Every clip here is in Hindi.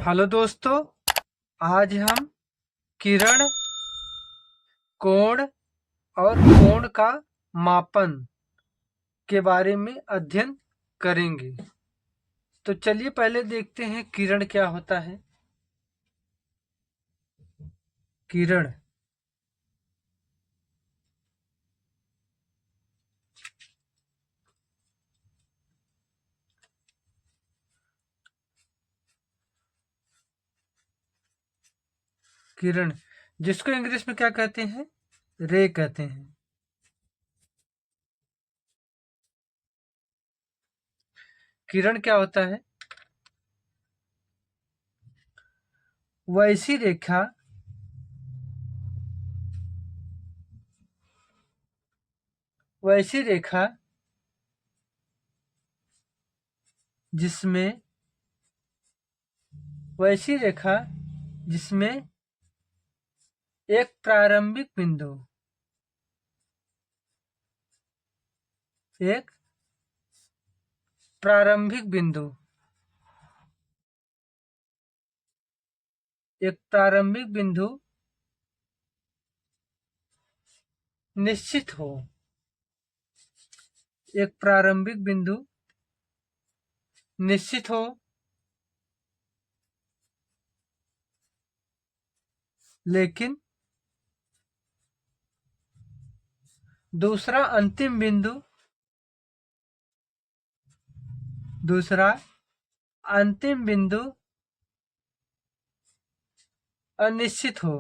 हेलो दोस्तों, आज हम किरण, कोण और कोण का मापन के बारे में अध्ययन करेंगे। तो चलिए पहले देखते हैं किरण क्या होता है। किरण किरण जिसको इंग्लिश में क्या कहते हैं, रे कहते हैं। किरण क्या होता है? वैसी रेखा वैसी रेखा जिसमें वैसी रेखा जिसमें एक प्रारंभिक बिंदु एक प्रारंभिक बिंदु एक प्रारंभिक बिंदु निश्चित हो एक प्रारंभिक बिंदु निश्चित हो लेकिन दूसरा अंतिम बिंदु दूसरा अंतिम बिंदु अनिश्चित हो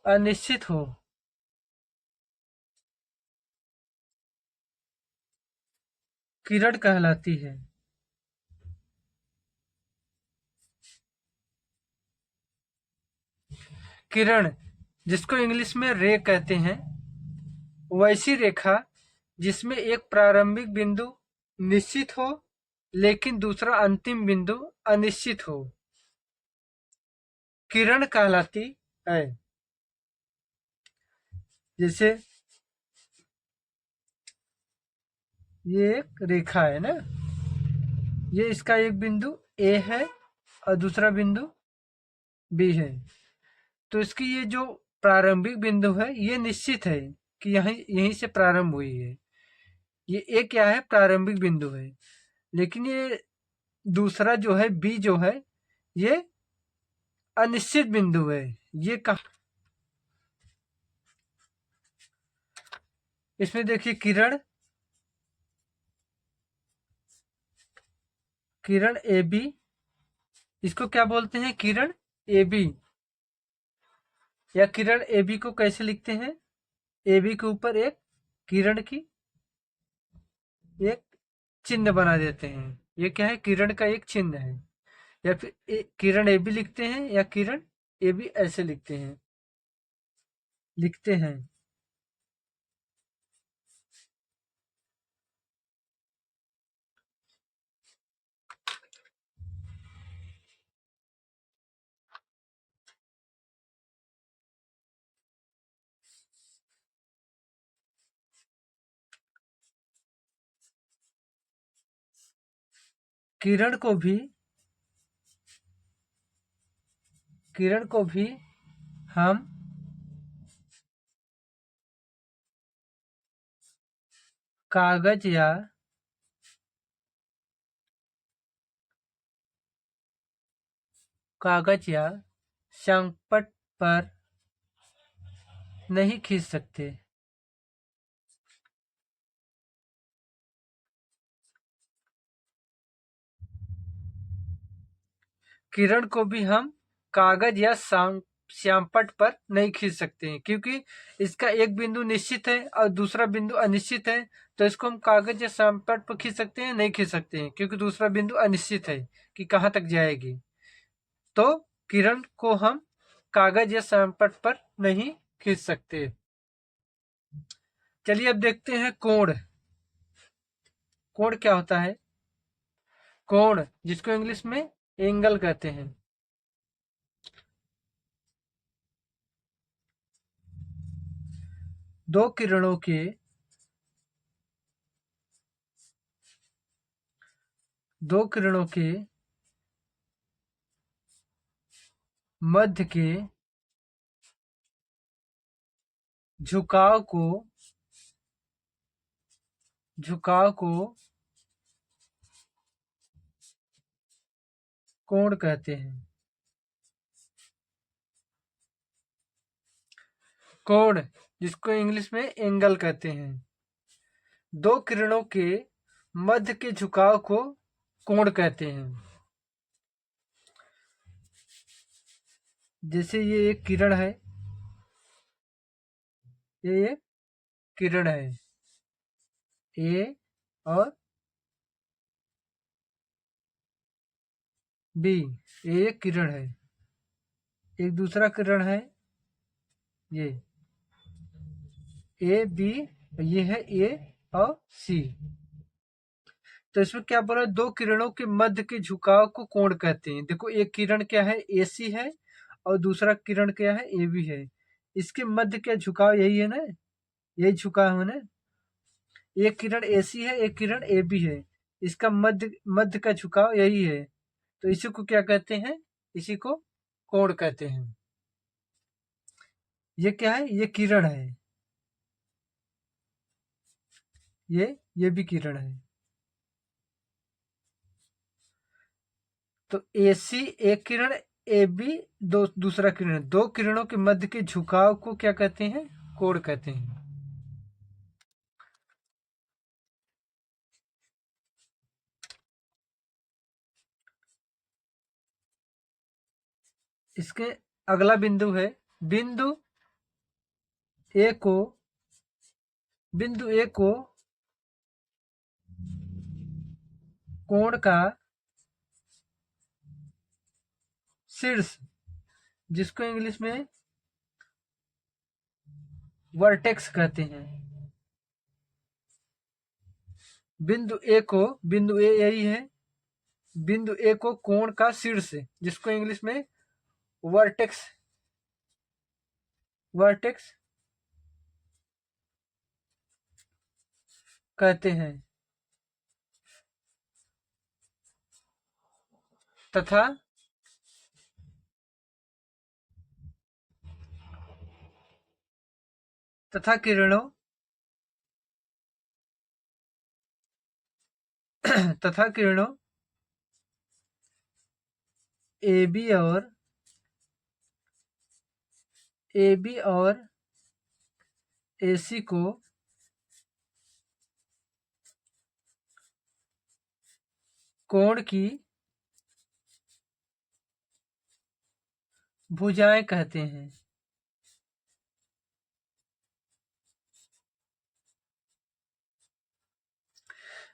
अनिश्चित हो किरण कहलाती है। किरण जिसको इंग्लिश में रे कहते हैं, वैसी रेखा जिसमें एक प्रारंभिक बिंदु निश्चित हो लेकिन दूसरा अंतिम बिंदु अनिश्चित हो, किरण कहलाती है। जैसे ये एक रेखा है ना, ये इसका एक बिंदु ए है और दूसरा बिंदु बी है। तो इसकी ये जो प्रारंभिक बिंदु है ये निश्चित है कि यहीं से प्रारंभ हुई है। ये ए क्या है, प्रारंभिक बिंदु है। लेकिन ये दूसरा जो है बी जो है ये अनिश्चित बिंदु है। ये कहा, इसमें देखिए किरण किरण ए बी, इसको क्या बोलते हैं, किरण ए बी। या किरण ए बी को कैसे लिखते हैं, ए बी के ऊपर एक किरण की एक चिन्ह बना देते हैं। ये क्या है, किरण का एक चिन्ह है। या फिर किरण ए बी लिखते हैं या किरण ए बी ऐसे लिखते हैं। किरण को भी किरण को भी हम कागज या श्यामपट्ट पर नहीं खींच सकते। किरण को भी हम कागज या श्यामपट्ट पर नहीं खींच सकते हैं, क्योंकि इसका एक बिंदु निश्चित है और दूसरा बिंदु अनिश्चित है। तो इसको हम कागज या श्यामपट्ट पर खींच सकते हैं, नहीं खींच सकते हैं, क्योंकि दूसरा बिंदु अनिश्चित है कि कहाँ तक जाएगी। तो किरण को हम कागज या श्यामपट्ट पर नहीं खींच सकते। चलिए अब देखते हैं कोण। कोण क्या होता है? कोण जिसको इंग्लिश में एंगल कहते हैं। दो किरणों के दो किरणों के मध्य के झुकाव को कोण कहते हैं। कोण, जिसको इंग्लिश में एंगल कहते हैं। दो किरणों के मध्य के झुकाव को कोण कहते हैं। जैसे ये एक किरण है, ये एक किरण है ए और बी, ये एक किरण है। एक दूसरा किरण है ये ए बी, ये है ए और सी। तो इसमें क्या बोला, दो किरणों के मध्य के झुकाव को कोण कहते हैं। देखो एक किरण क्या है, ए सी है, और दूसरा किरण क्या है, ए बी है। इसके मध्य का झुकाव यही है ना, यही झुकाव है ना। एक किरण ए सी है, एक किरण ए बी है, इसका मध्य मध्य का झुकाव यही है। तो इसी को क्या कहते हैं, इसी को कोण कहते हैं। ये क्या है, ये किरण है, ये भी किरण है। तो ए सी एक किरण, ए बी दूसरा किरण, दो किरणों के मध्य के झुकाव को क्या कहते हैं, कोण कहते हैं। इसके अगला बिंदु है, बिंदु ए को बिंदु ए को कोण का शीर्ष, जिसको इंग्लिश में वर्टेक्स कहते हैं। बिंदु ए यही है, बिंदु ए को कोण का शीर्ष, जिसको इंग्लिश में वर्टेक्स वर्टेक्स कहते हैं। तथा तथा किरणों तथा किरणों ए बी और ए सी को कोण की भुजाएं कहते हैं।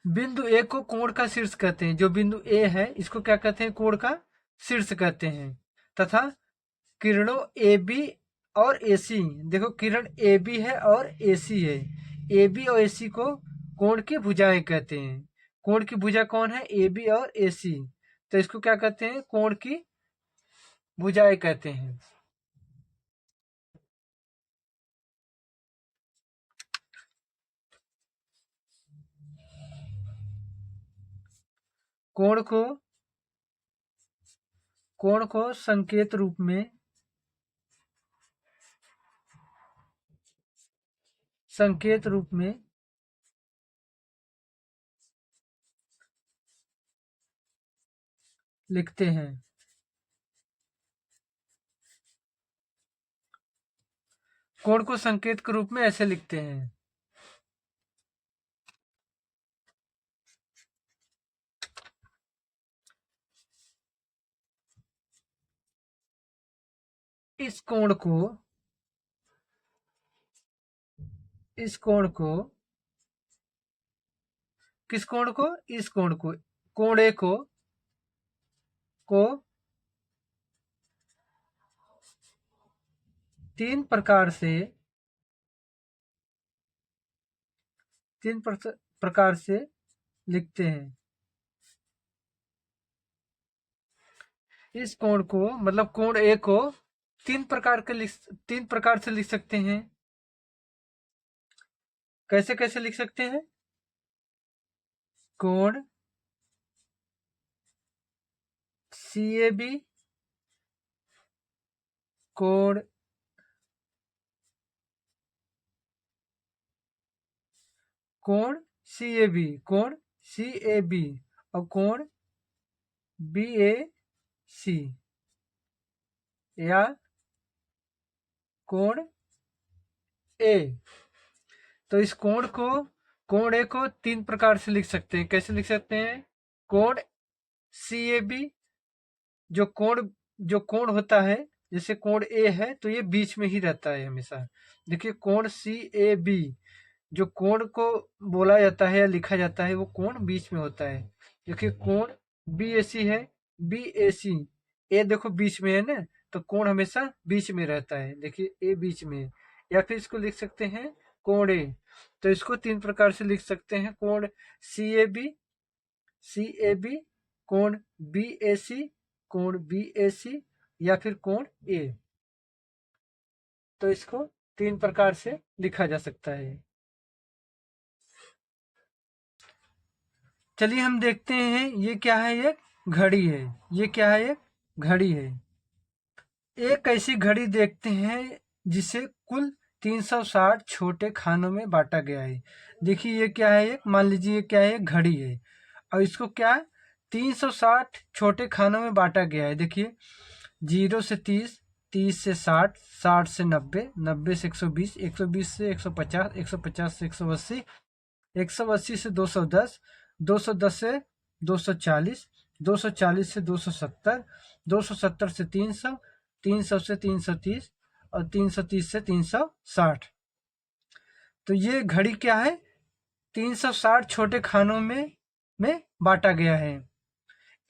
बिंदु ए को कोण का शीर्ष कहते हैं। जो बिंदु ए है इसको क्या कहते हैं, कोण का शीर्ष कहते हैं। तथा किरणों ए बी और ए सी, देखो किरण ए बी है और ए सी है, ए बी और ए सी को कोण की भुजाएं कहते हैं। कोण की भुजा कौन है, ए बी और ए सी, तो इसको क्या कहते हैं, कोण की भुजाएं कहते हैं। कोण को कोण को संकेत रूप में लिखते हैं। कोण को संकेत के रूप में ऐसे लिखते हैं। इस कोण को इस कोण को किस कोण को, इस कोण को, कोण ए को तीन प्रकार से लिखते हैं। इस कोण को मतलब कोण ए को तीन प्रकार से लिख सकते हैं। कैसे कैसे लिख सकते हैं, कोण CAB कोण CAB और कोण BAC या कोण A। तो इस कोण A को 3 प्रकार से लिख सकते हैं। कैसे लिख सकते हैं? कोण CAB जो कोण होता है, जैसे कोण A है तो ये बीच में ही रहता है हमेशा। देखिए कोण CAB जो कोण को बोला जाता है या लिखा जाता है वो कोण बीच में होता है। देखिए कोण BAC है, BAC ए देखो बीच में है ना, तो कोण हमेशा बीच में रहता है। देखिए ए बीच में है। या फिर इसको लिख सकते हैं कोण ए। तो इसको 3 प्रकार से लिख सकते हैं, कोण CAB कोण BAC या फिर कोण ए। तो इसको 3 प्रकार से लिखा जा सकता है। चलिए हम देखते हैं ये क्या है। ये घड़ी है। ये क्या है? एक घड़ी है। एक ऐसी घड़ी देखते हैं जिसे कुल 360 छोटे खानों में बांटा गया है। देखिए ये क्या है? मान लीजिए ये क्या है? घड़ी है और इसको क्या 360 छोटे खानों में बांटा गया है। देखिए 0 से 30, 30 से 60, 60 से 90, 90 से 120, 120 से 150, 150 से 180, 180 से 210, 210 से 240, 240 से 270, 270 से 300, 300 से 330 और 330 से 360। तो ये घड़ी क्या है? 360 छोटे खानों में बांटा गया है।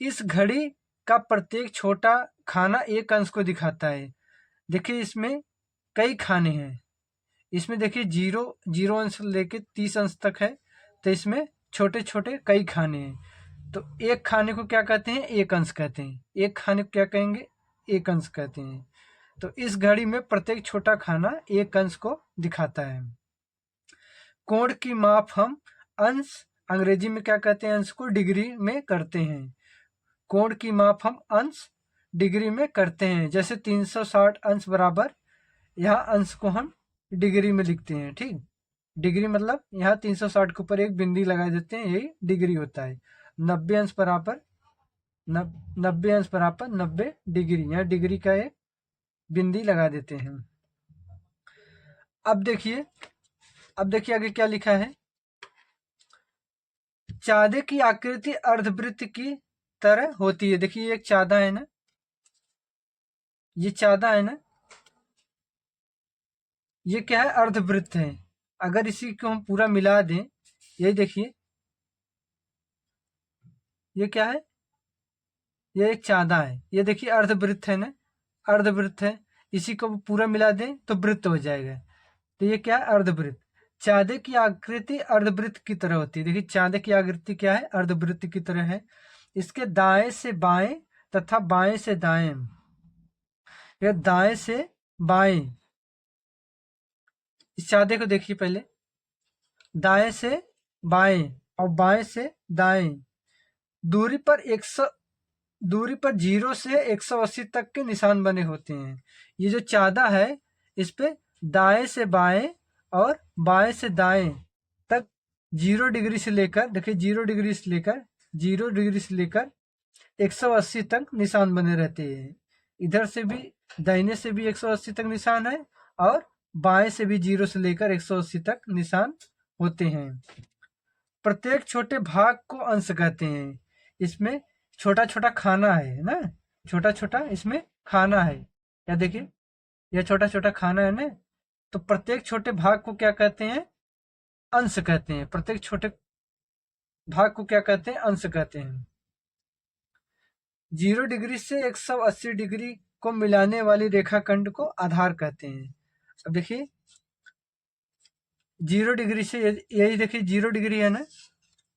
इस घड़ी का प्रत्येक छोटा खाना एक अंश को दिखाता है। देखिए इसमें कई खाने हैं। इसमें देखिए 0 अंश लेके 30 अंश तक है। तो इसमें छोटे छोटे कई खाने हैं। तो एक खाने को क्या कहते हैं? एक अंश कहते हैं। एक खाने को क्या कहेंगे? एक अंश कहते हैं। तो इस घड़ी में प्रत्येक छोटा खाना एक अंश को दिखाता है। कोण की माप हम अंश, अंग्रेजी में क्या कहते हैं? अंश को डिग्री में करते हैं। कोण की माप हम अंश डिग्री में करते हैं। जैसे 360 अंश बराबर, यहाँ अंश को हम डिग्री में लिखते हैं। ठीक, डिग्री मतलब यहाँ 360 के ऊपर एक बिंदी लगा देते हैं, यही डिग्री होता है। 90 अंश बराबर 90 अंश बराबर 90 डिग्री, यहाँ डिग्री का एक बिंदी लगा देते हैं। अब देखिए आगे क्या लिखा है। चादे की आकृति अर्धवृत्त की तरह होती है। देखिए एक चादा है ना, ये चादा है ना, ये क्या है? अर्धवृत्त है। अगर इसी को हम पूरा मिला दें, ये देखिए ये क्या है? ये एक चादा है। ये देखिए अर्धवृत्त है ना, अर्धवृत्त है। इसी को पूरा मिला दें तो वृत्त हो जाएगा। तो ये क्या है? अर्धवृत्त। चादे की आकृति अर्धवृत्त की तरह होती है। देखिए चादे की आकृति क्या है? अर्धवृत्त की तरह है। इसके दाएं से बाएं तथा बाएं से दाएं, या दाएं से बाएं, इस चादे को देखिए पहले, दाएं से बाएं और बाएं से दाएं, दूरी पर 0 से 180 तक के निशान बने होते हैं। ये जो चादा है इस पे दाएं से बाएं और बाएं से दाएं तक 0 डिग्री से लेकर, देखिए 0 डिग्री से लेकर 180 तक निशान बने रहते हैं। इधर से भी, दाहिने से भी 180 तक निशान है और बाएं से भी 0 से लेकर 180 तक निशान होते हैं। प्रत्येक छोटे भाग को अंश कहते हैं। इसमें छोटा छोटा खाना है ना, छोटा छोटा इसमें खाना है। या देखिए यह छोटा छोटा खाना है ना, तो प्रत्येक छोटे भाग को क्या कहते हैं? अंश कहते हैं। प्रत्येक छोटे भाग को क्या कहते हैं? अंश कहते हैं। 0 डिग्री से 180 डिग्री को मिलाने वाली रेखाखंड को आधार कहते हैं। अब देखिए 0 डिग्री से, यही देखिए 0 डिग्री है ना,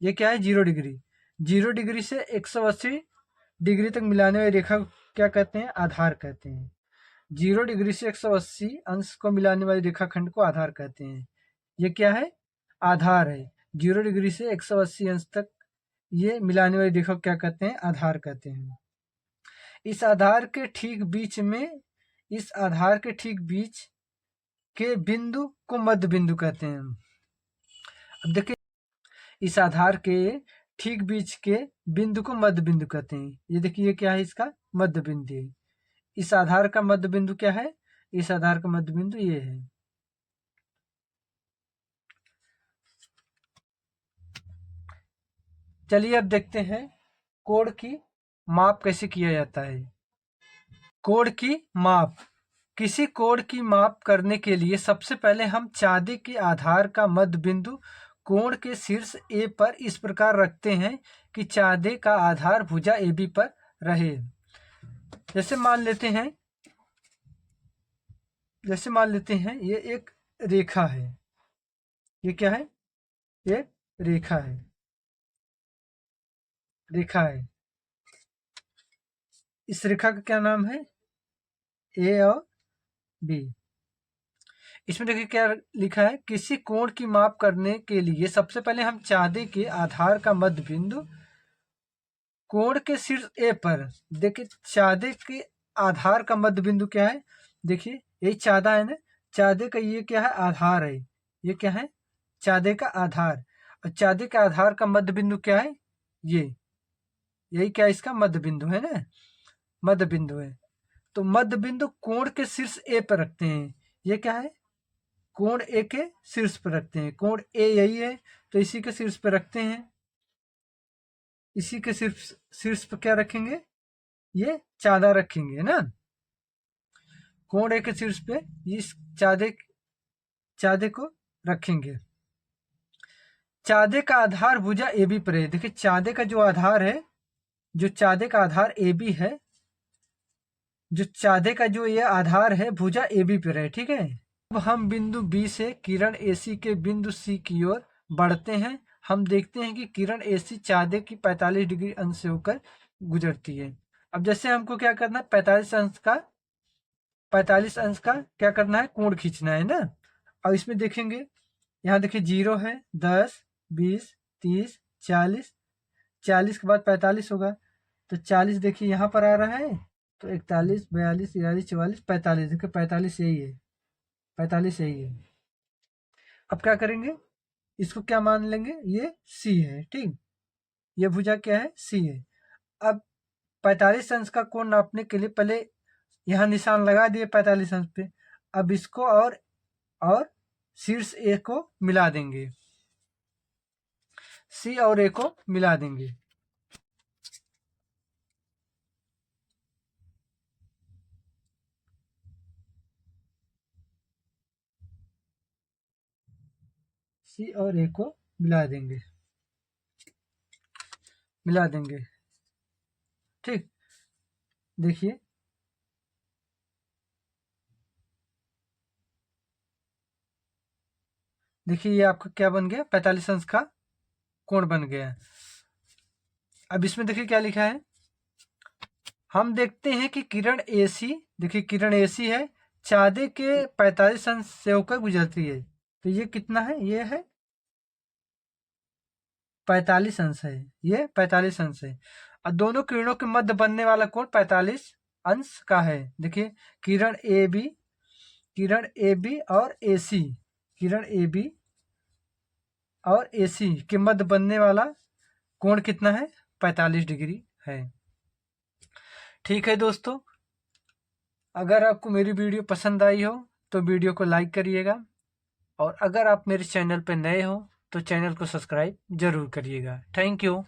ये क्या है? 0 डिग्री। 0 डिग्री से 180 डिग्री तक मिलाने वाली रेखा क्या कहते हैं? आधार कहते हैं। 0 डिग्री से 180 अंश को मिलाने वाली रेखाखंड को आधार कहते हैं। ये क्या है? आधार है। 0 डिग्री से 180 अंश तक ये मिलाने वाली रेखा को क्या कहते हैं? आधार कहते हैं। इस आधार के ठीक बीच में, इस आधार के ठीक बीच के बिंदु को मध्य बिंदु कहते हैं। अब देखिए, इस आधार के ठीक बीच के बिंदु को मध्य बिंदु कहते हैं। ये देखिए, ये क्या है, इसका मध्य बिंदु है। इस आधार का मध्य बिंदु क्या है, इस आधार का मध्य बिंदु ये है। चलिए अब देखते हैं कोण की माप कैसे किया जाता है। कोण की माप, किसी कोण की माप करने के लिए सबसे पहले हम चाँदी के आधार का मध्य बिंदु कोण के शीर्ष ए पर इस प्रकार रखते हैं कि चाँदी का आधार भुजा ए बी पर रहे। जैसे मान लेते हैं ये एक रेखा है। ये क्या है, ये रेखा है, रेखा है। इस रेखा का क्या नाम है, ए और बी। इसमें देखिए क्या लिखा है, किसी कोण की माप करने के लिए सबसे पहले हम चाँदी के आधार का मध्य बिंदु कोण के शीर्ष ए पर, देखिए चाँदी के आधार का मध्य बिंदु क्या है, देखिए यही चाँदा है ना, चाँदी का ये क्या है, आधार है। ये क्या है, चाँदी का आधार। और चाँदी का आधार का मध्य बिंदु क्या है, ये, यही क्या इसका मध्य बिंदु है ना, मध्य बिंदु है। तो मध्य बिंदु कोण के शीर्ष ए पर रखते हैं। ये क्या है, कोण ए के शीर्ष पर रखते हैं। कोण ए यही है, तो इसी के शीर्ष पर रखते हैं। इसी के शीर्ष पर क्या रखेंगे, ये चाँदा रखेंगे ना। कोण ए के शीर्ष पे इस चाँदे को रखेंगे। चाँदे का आधार भुजा ए बी पर है। देखिए चाँदे का जो आधार है, जो चाँदे का आधार ए बी है, जो चाँदे का जो ये आधार है भुजा ए बी पर है, ठीक है। अब हम बिंदु बी से किरण एसी के बिंदु सी की ओर बढ़ते हैं। हम देखते हैं कि किरण एसी चाँदे की 45 डिग्री अंश से होकर गुजरती है। अब जैसे हमको क्या करना है, 45 अंश का क्या करना है, कोण खींचना है ना। अब इसमें देखेंगे, यहाँ देखिए 0 है, 10, 20, 30, 40, 40 के बाद 45 होगा, तो 40 देखिए यहाँ पर आ रहा है, तो 41, 42, 43, 44, 45, देखिए 45 यही है, 45 यही है। अब क्या करेंगे, इसको क्या मान लेंगे, ये सी है, ठीक। ये भुजा क्या है, सी है। अब 45 अंश का कोण नापने के लिए पहले यहाँ निशान लगा दिए 45 अंश पे। अब इसको और शीर्ष ए को मिला देंगे, सी और ए को मिला देंगे। सी और ए को मिला देंगे, ठीक। देखिए ये आपका क्या बन गया, 45 अंश का कोण बन गया। अब इसमें देखिए क्या लिखा है, हम देखते हैं कि किरण एसी, देखिए किरण एसी है, चाँदे के 45 अंश से होकर गुजरती है। तो ये कितना है, ये है 45 अंश है, ये 45 अंश है। और दोनों किरणों के मध्य बनने वाला कोण 45 अंश का है। देखिए किरण ए बी और ए सी, किरण ए बी और ए सी के मध्य बनने वाला कोण कितना है, 45 डिग्री है। ठीक है दोस्तों, अगर आपको मेरी वीडियो पसंद आई हो तो वीडियो को लाइक करिएगा, और अगर आप मेरे चैनल पर नए हो तो चैनल को सब्सक्राइब जरूर करिएगा। Thank you.